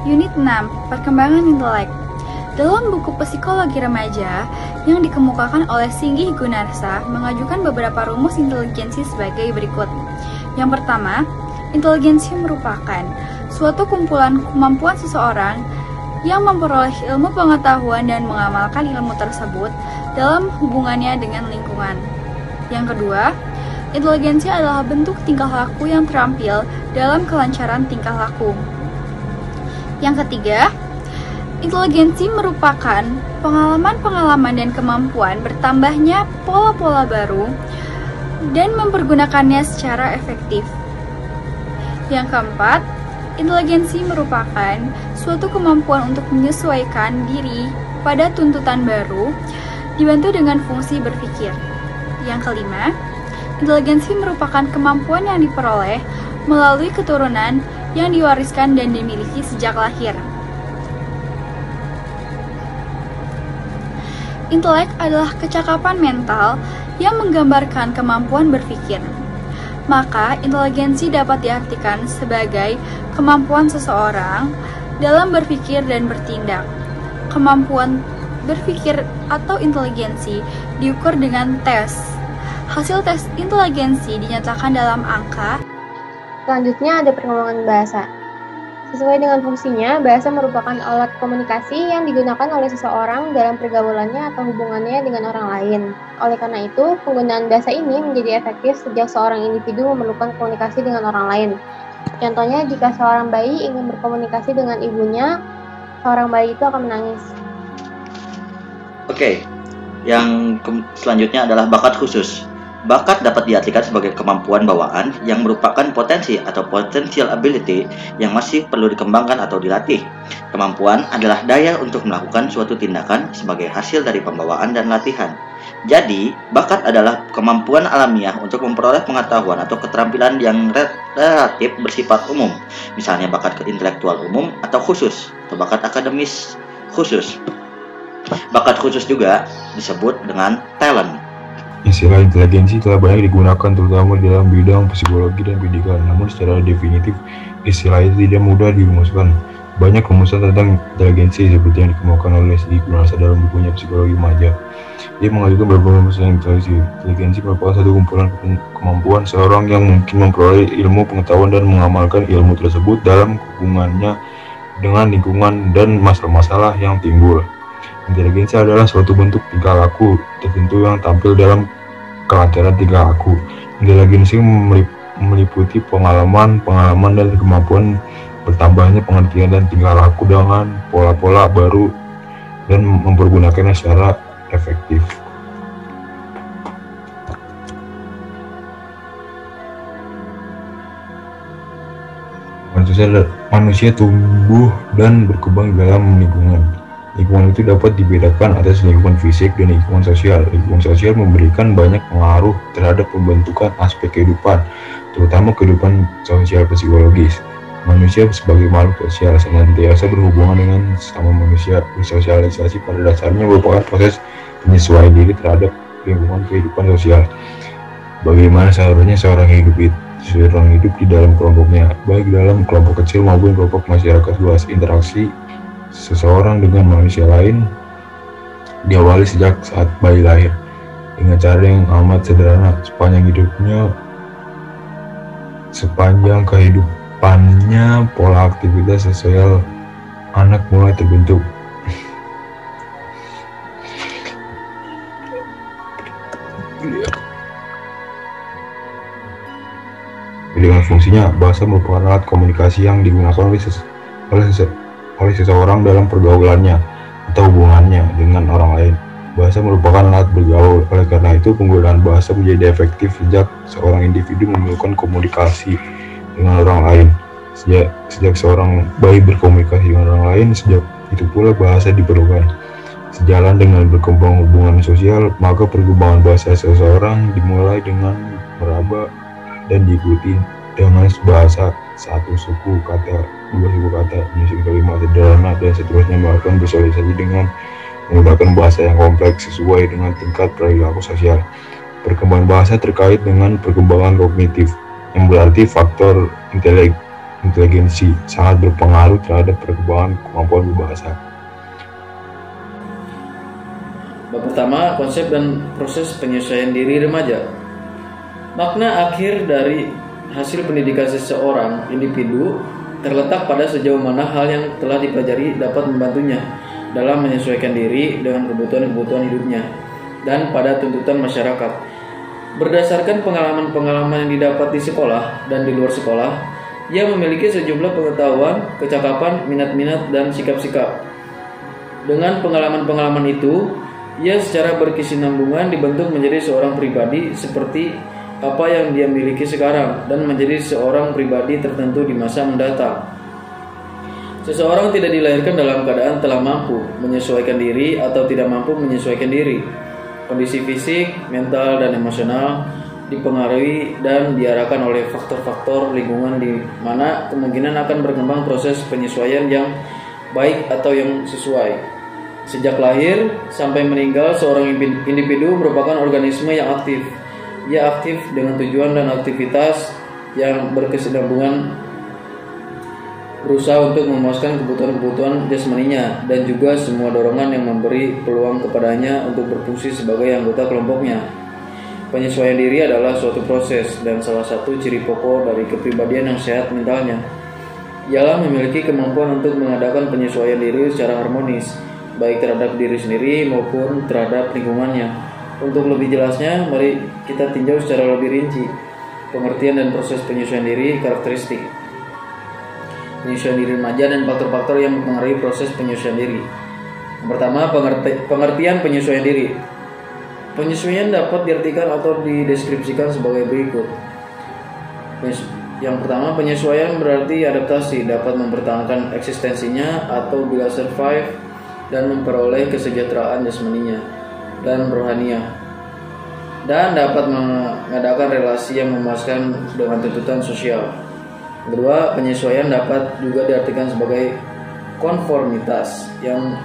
Unit 6, Perkembangan Intelek. Dalam buku Psikologi Remaja yang dikemukakan oleh Singgih Gunarsa mengajukan beberapa rumus inteligensi sebagai berikut. Yang pertama, inteligensi merupakan suatu kumpulan kemampuan seseorang yang memperoleh ilmu pengetahuan dan mengamalkan ilmu tersebut dalam hubungannya dengan lingkungan. Yang kedua, inteligensi adalah bentuk tingkah laku yang terampil dalam kelancaran tingkah laku. Yang ketiga, inteligensi merupakan pengalaman-pengalaman dan kemampuan bertambahnya pola-pola baru dan mempergunakannya secara efektif. Yang keempat, inteligensi merupakan suatu kemampuan untuk menyesuaikan diri pada tuntutan baru dibantu dengan fungsi berpikir. Yang kelima, inteligensi merupakan kemampuan yang diperoleh melalui keturunan yang diwariskan dan dimiliki sejak lahir. Intelek adalah kecakapan mental yang menggambarkan kemampuan berpikir. Maka, inteligensi dapat diartikan sebagai kemampuan seseorang dalam berpikir dan bertindak. Kemampuan berpikir atau inteligensi diukur dengan tes. Hasil tes inteligensi dinyatakan dalam angka. Selanjutnya ada perkembangan bahasa. Sesuai dengan fungsinya, bahasa merupakan alat komunikasi yang digunakan oleh seseorang dalam pergaulannya atau hubungannya dengan orang lain. Oleh karena itu, penggunaan bahasa ini menjadi efektif sejak seorang individu memerlukan komunikasi dengan orang lain. Contohnya, jika seorang bayi ingin berkomunikasi dengan ibunya, seorang bayi itu akan menangis. Oke, yang selanjutnya adalah bakat khusus. Bakat dapat diartikan sebagai kemampuan bawaan yang merupakan potensi atau potential ability yang masih perlu dikembangkan atau dilatih. Kemampuan adalah daya untuk melakukan suatu tindakan sebagai hasil dari pembawaan dan latihan. Jadi, bakat adalah kemampuan alamiah untuk memperoleh pengetahuan atau keterampilan yang relatif bersifat umum. Misalnya bakat intelektual umum atau khusus, atau bakat akademis khusus. Bakat khusus juga disebut dengan talent. Istilah inteligensi telah banyak digunakan terutama dalam bidang psikologi dan pendidikan, namun secara definitif istilah itu tidak mudah dirumuskan. Banyak rumusan tentang inteligensi seperti yang dikemukakan oleh Singgih Gunarsa dalam bukunya Psikologi Remaja. Dia mengajukan beberapa rumus inteligensi. Inteligensi merupakan satu kumpulan kemampuan seorang yang mungkin memperoleh ilmu pengetahuan dan mengamalkan ilmu tersebut dalam hubungannya dengan lingkungan dan masalah-masalah yang timbul. Inteligensi adalah suatu bentuk tingkah laku tertentu yang tampil dalam kelancaran tingkah laku. Inteligensi meliputi pengalaman dan kemampuan bertambahnya pengertian dan tingkah laku dengan pola-pola baru dan mempergunakannya secara efektif. Manusia tumbuh dan berkembang dalam lingkungan. Lingkungan itu dapat dibedakan atas lingkungan fisik dan lingkungan sosial. Lingkungan sosial memberikan banyak pengaruh terhadap pembentukan aspek kehidupan, terutama kehidupan sosial psikologis. Manusia sebagai makhluk sosial senantiasa berhubungan dengan sesama manusia. Bersosialisasi pada dasarnya merupakan proses penyesuaian diri terhadap lingkungan kehidupan sosial. Bagaimana seharusnya seorang hidup di dalam kelompoknya, baik dalam kelompok kecil maupun kelompok masyarakat luas. Interaksi seseorang dengan manusia lain diawali sejak saat bayi lahir dengan cara yang amat sederhana. Sepanjang kehidupannya pola aktivitas sosial anak mulai terbentuk. Dengan fungsinya, bahasa merupakan alat komunikasi yang digunakan oleh seseorang dalam pergaulannya atau hubungannya dengan orang lain. Bahasa merupakan alat bergaul, oleh karena itu penggunaan bahasa menjadi efektif sejak seorang individu melakukan komunikasi dengan orang lain. Sejak seorang bayi berkomunikasi dengan orang lain, sejak itu pula bahasa diperlukan. Sejalan dengan berkembang hubungan sosial, maka perkembangan bahasa seseorang dimulai dengan meraba dan diikuti dengan bahasa satu suku kata, dua suku kata, menyusun kalimat sederhana, dan seterusnya, melakukan bersosialisasi dengan menggunakan bahasa yang kompleks sesuai dengan tingkat perilaku sosial. Perkembangan bahasa terkait dengan perkembangan kognitif, yang berarti faktor inteligensi sangat berpengaruh terhadap perkembangan kemampuan berbahasa. Bab pertama, konsep dan proses penyesuaian diri remaja. Makna akhir dari hasil pendidikan seseorang individu terletak pada sejauh mana hal yang telah dipelajari dapat membantunya dalam menyesuaikan diri dengan kebutuhan-kebutuhan hidupnya dan pada tuntutan masyarakat. Berdasarkan pengalaman-pengalaman yang didapat di sekolah dan di luar sekolah, ia memiliki sejumlah pengetahuan, kecakapan, minat-minat, dan sikap-sikap. Dengan pengalaman-pengalaman itu, ia secara berkesinambungan dibentuk menjadi seorang pribadi seperti apa yang dia miliki sekarang dan menjadi seorang pribadi tertentu di masa mendatang. Seseorang tidak dilahirkan dalam keadaan telah mampu menyesuaikan diri atau tidak mampu menyesuaikan diri. Kondisi fisik, mental, dan emosional dipengaruhi dan diarahkan oleh faktor-faktor lingkungan di mana kemungkinan akan berkembang proses penyesuaian yang baik atau yang sesuai. Sejak lahir sampai meninggal, seorang individu merupakan organisme yang aktif. Ia aktif dengan tujuan dan aktivitas yang berkesinambungan, berusaha untuk memuaskan kebutuhan-kebutuhan jasmaninya dan juga semua dorongan yang memberi peluang kepadanya untuk berfungsi sebagai anggota kelompoknya. Penyesuaian diri adalah suatu proses dan salah satu ciri pokok dari kepribadian yang sehat mentalnya. Ialah memiliki kemampuan untuk mengadakan penyesuaian diri secara harmonis, baik terhadap diri sendiri maupun terhadap lingkungannya. Untuk lebih jelasnya, mari kita tinjau secara lebih rinci pengertian dan proses penyesuaian diri, karakteristik penyesuaian diri remaja dan faktor-faktor yang mempengaruhi proses penyesuaian diri. Yang pertama, pengertian penyesuaian diri. Penyesuaian dapat diartikan atau dideskripsikan sebagai berikut. Yang pertama, penyesuaian berarti adaptasi, dapat mempertahankan eksistensinya atau bila survive dan memperoleh kesejahteraan jasmaninya dan rohaniah, dan dapat mengadakan relasi yang memuaskan dengan tuntutan sosial. Kedua, penyesuaian dapat juga diartikan sebagai konformitas, yang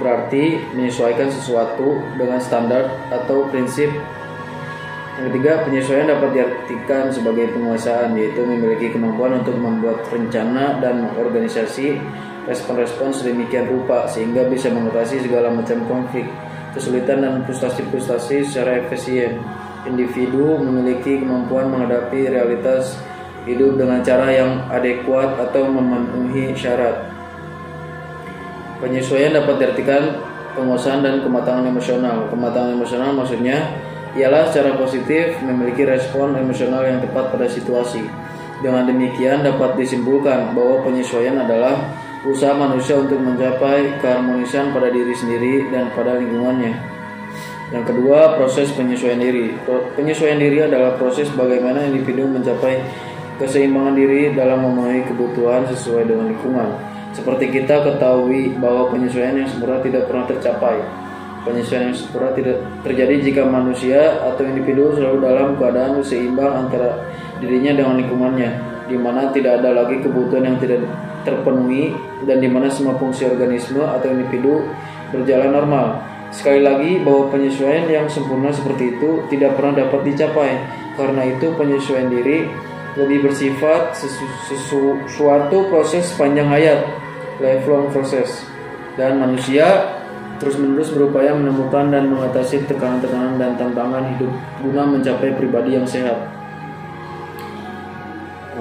berarti menyesuaikan sesuatu dengan standar atau prinsip. Yang ketiga, penyesuaian dapat diartikan sebagai penguasaan, yaitu memiliki kemampuan untuk membuat rencana dan mengorganisasi respon-respon sedemikian rupa sehingga bisa mengatasi segala macam konflik, kesulitan, dan frustasi-frustasi secara efisien. Individu memiliki kemampuan menghadapi realitas hidup dengan cara yang adekuat atau memenuhi syarat. Penyesuaian dapat diartikan penguasaan dan kematangan emosional. Kematangan emosional maksudnya ialah secara positif memiliki respon emosional yang tepat pada situasi. Dengan demikian dapat disimpulkan bahwa penyesuaian adalah usaha manusia untuk mencapai keharmonisan pada diri sendiri dan pada lingkungannya. Yang kedua, proses penyesuaian diri. Penyesuaian diri adalah proses bagaimana individu mencapai keseimbangan diri dalam memenuhi kebutuhan sesuai dengan lingkungan. Seperti kita ketahui bahwa penyesuaian yang sempurna tidak pernah tercapai. Penyesuaian yang sempurna tidak terjadi jika manusia atau individu selalu dalam keadaan seimbang antara dirinya dengan lingkungannya, di mana tidak ada lagi kebutuhan yang tidak terpenuhi dan di mana semua fungsi organisme atau individu berjalan normal. Sekali lagi bahwa penyesuaian yang sempurna seperti itu tidak pernah dapat dicapai. Karena itu penyesuaian diri lebih bersifat suatu proses sepanjang hayat, lifelong process, dan manusia terus-menerus berupaya menemukan dan mengatasi tekanan-tekanan dan tantangan hidup guna mencapai pribadi yang sehat.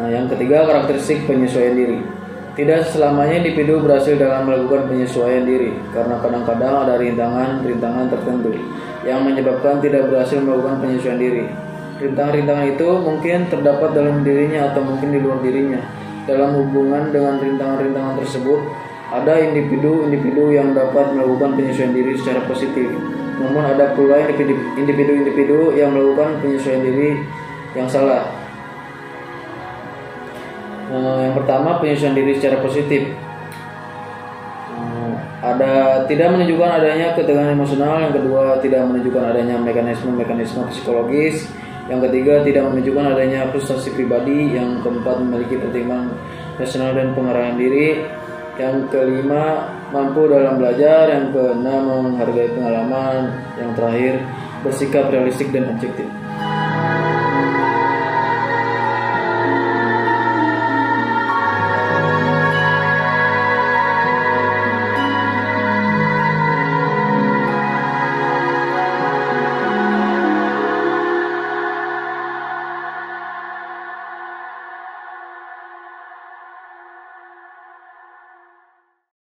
Yang ketiga, karakteristik penyesuaian diri. Tidak selamanya individu berhasil dalam melakukan penyesuaian diri, karena kadang-kadang ada rintangan-rintangan tertentu yang menyebabkan tidak berhasil melakukan penyesuaian diri. Rintangan-rintangan itu mungkin terdapat dalam dirinya atau mungkin di luar dirinya. Dalam hubungan dengan rintangan-rintangan tersebut, ada individu-individu yang dapat melakukan penyesuaian diri secara positif. Namun ada pula individu-individu yang melakukan penyesuaian diri yang salah. Yang pertama, penyesuaian diri secara positif. Tidak menunjukkan adanya ketegangan emosional. Yang kedua, tidak menunjukkan adanya mekanisme psikologis. Yang ketiga, tidak menunjukkan adanya frustasi pribadi. Yang keempat, memiliki pertimbangan rasional dan pengarahan diri. Yang kelima, mampu dalam belajar. Yang keenam, menghargai pengalaman. Yang terakhir, bersikap realistik dan objektif.